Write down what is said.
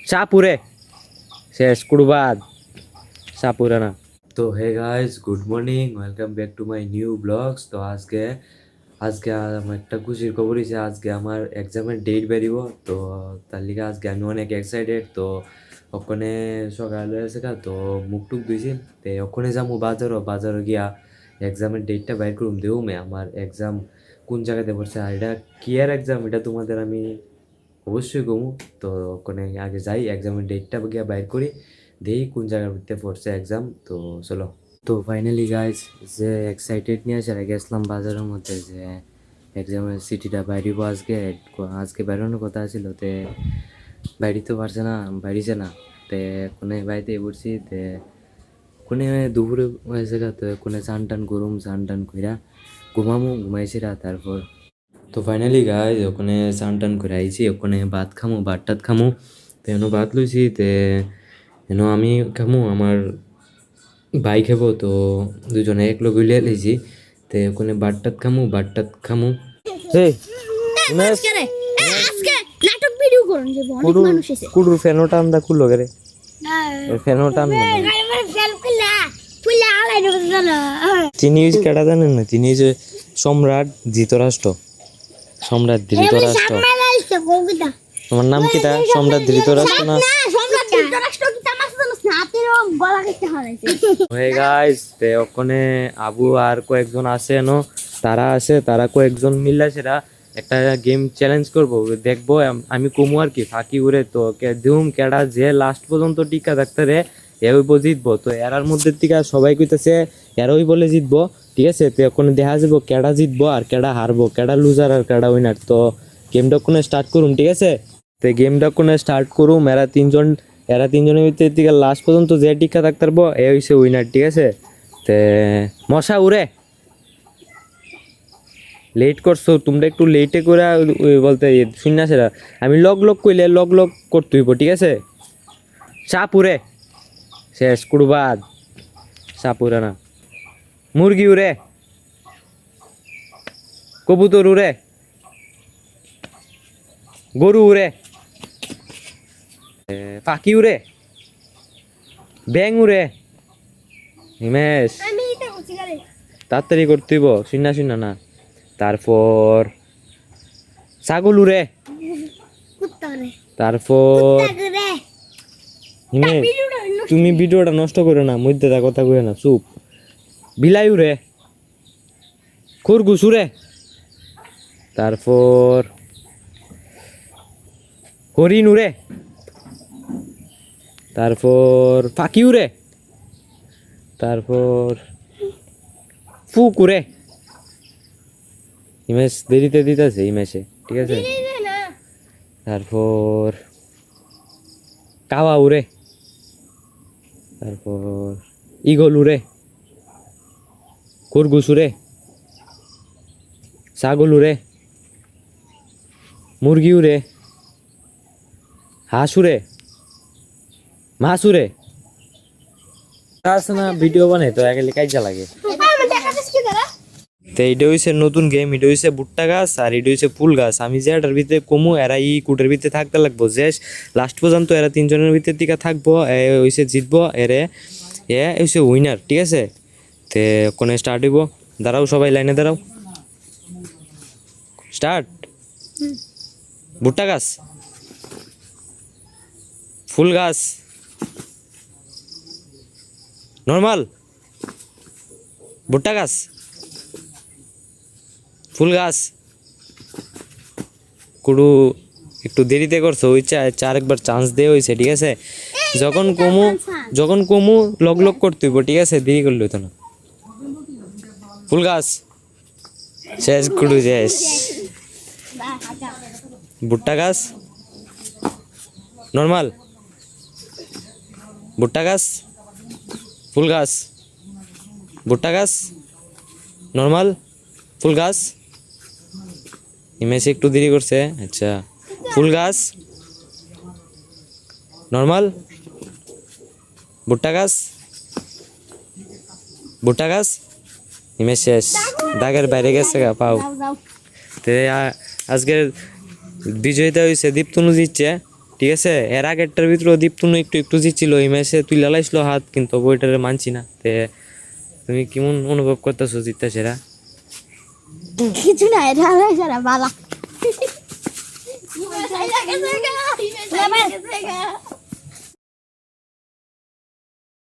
শাহপুরে শেষ কুরবাদ শাহপুরে না। তো hey guys, good morning, welcome back to my new blogs. তো আজকে আজকে আমার একটা খুশির খবর হয়েছে, আজকে আমার এক্সামের ডেট বেরিব। তো তার লিগে আজকে আমি অনেক এক্সাইটেড। তো ওখানে সকালে আছে তো মুখ টুক ধুইছি, তো ওখানে যাবো বাজারও গিয়া এক্সামের ডেটটা বাইর করুম দেউমে আমার এক্সাম কোন জায়গাতে পড়ছে আর এটা কি এর এক্সাম এটা তোমাদের আমি অবশ্যই কমু। তো ওখানে আগে যাই এক্সামের ডেটটা গিয়া বাইর করি, দেখি কোন জায়গার ভিতরে পড়ছে এক্সাম। তো চলো। তো ফাইনালি গাইজ, যে এক্সাইটেড নিয়ে আসে গেছিলাম বাজারের মধ্যে যে এক্সামের সিটিটা বাইরিব আজকে। আজকে বেরোনোর কথা ছিল, তে বাইরিতে পারছে না, বাইরিছে না। তে কোনে বাড়িতে পড়ছি, তে কোনে দুপুরে হয়েছে তো কোনে চান টান করুম, চান টান কইরা ঘুমাইছিরা। তারপর তো ফাইনালি গাইজ ওখানে চান টান করে আইছি, ওখানে ভাত টাত খামু। তো এনো ভাত লইছি, তে এনো আমি খামু, আমার ভাই খাবো। তো দুজনে এক লোক উলিয়ে লইছি, তে ওখানে ভাত টাত খামু। এই উমেশ, আজকে নাটক ভিডিও করুন যে অনেক মানুষ এসে কুড়ুর ফ্যানোটা আমরা খুললো গেরে ফ্যানোটা আমি তিনি কেটা জানেন না, তিনি যে সম্রাট ধৃতরাষ্ট্র, সম্রাট ধৃতরাষ্ট্র। তোমার নাম কি তা? সম্রাট ধৃতরাষ্ট্র না? হয়ে গাইস, তে ওখানে আবু আর কয়েকজন আছে এনো, তারা কয়েকজন মিললে সেটা একটা গেম চ্যালেঞ্জ করবো, দেখবো আমি কমু আর কি ফাঁকি উড়ে। তো দিউম কেডা যে লাস্ট পর্যন্ত টিকা থাকতে রে এরইব জিতবো। তো এরার মধ্যে টিকা সবাই কইতেছে এরই বলে জিতবো, ঠিক আছে। তো ওখানে দেখা যাবো কেডা জিতবো আর কেডা হারবো, কেডা লুজার আর কেডা উইনার। তো গেমটা কোনে স্টার্ট করুম, ঠিক আছে। তো গেমটা কোনে স্টার্ট করুম, এরা তিনজনের ভিতরে থেকে লাস্ট পর্যন্ত যে টিকা থাকতে পারবো এ হইছে উইনার, ঠিক আছে। তে মশা উড়ে লেট করছো তোমরা, একটু লেটে করে বলতে শুন সেটা আমি লগ কইলে লগ করতে হইব, ঠিক আছে। সাপুরে শেষ কুরবাদ সাপুরে না। মুরগি উড়ে, কবুতর উড়ে, গরু উড়ে, পাখি উড়ে, ব্যাং উড়ে। হিমেশ তাড়াতাড়ি করতে হইব, শুন না। তারপর ছাগল উড়ে, তারপর তুমি ভিডিওটা নষ্ট করে না, মধ্যে তা কথা কই না, চুপ। বিলাই উড়ে, খরগোশ উড়ে, তারপর হরিণ উড়ে, তারপর পাখি উড়ে, তারপর ফুক উড়ে। ইমেজ দেরিতে দিতেছে ইমেজে, ঠিক আছে। তারপর কাওয়া উড়ে, তারপর ইগল উড়ে, খরগোশ উড়ে, ছাগল উড়ে, মুরগি উড়ে, হাঁস উড়ে, মাছ উড়ে। না ভিডিও বানাই তো একে কাজে লাগে। তো এটা হইছে নতুন গেম, এটা হইছে ভুট্টা গাছ আর এটা হইছে ফুল গাছ। আমি যে এটার ভিতরে কমু, এরা কুটের ভিতরে থাকতে লাগবো যে লাস্ট পর্যন্ত এরা তিনজনের ভিতরে টিকা থাকবো, এ হইছে জিতবো, এ হইছে উইনার, ঠিক আছে। তে কোনে স্টার্ট হইব, দাঁড়াও সবাই লাইনে দাঁড়াও, স্টার্ট। ভুট্টা গাছ, ফুল গাছ, নর্মাল, ভুট্টা গাছ, ফুল গাছ। কুড়ু একটু দেরিতে করছো, ওই আরেকবার চান্স দেওয়া হয়েছে, ঠিক আছে। যখন কমু লগ করতে হইব, ঠিক আছে, দেরি করলে হইতো না। ফুল গাছ শেষ, কুড়ু শেষ। ভুট্টা গাছ, নর্মাল, ভুট্টা গাছ, ফুল গাছ, ভুট্টা গাছ, নর্মাল, ফুল গাছ। ইমেজ একটু দেরি করছে, আচ্ছা। ফুল গাছ, নর্মাল, ভুট্টা গাছ, ভুট্টা গাছ। ইমেজ শেষ, দাগের বাইরে গেছে গা পাও। তে আজকের বিজয়িতা হয়েছে দীপ্তনু জিতছে, ঠিক আছে, এর আগেরটার ভিতরে দীপ্তনু একটু একটু জিতছিল, এই ম্যাচে তুই লালাইছিল হাত, কিন্তু বইটারে মানছি না। তে তুমি কেমন অনুভব করতেছো জিততে সেরা? কিছু না, এটা হলো সারা বালা।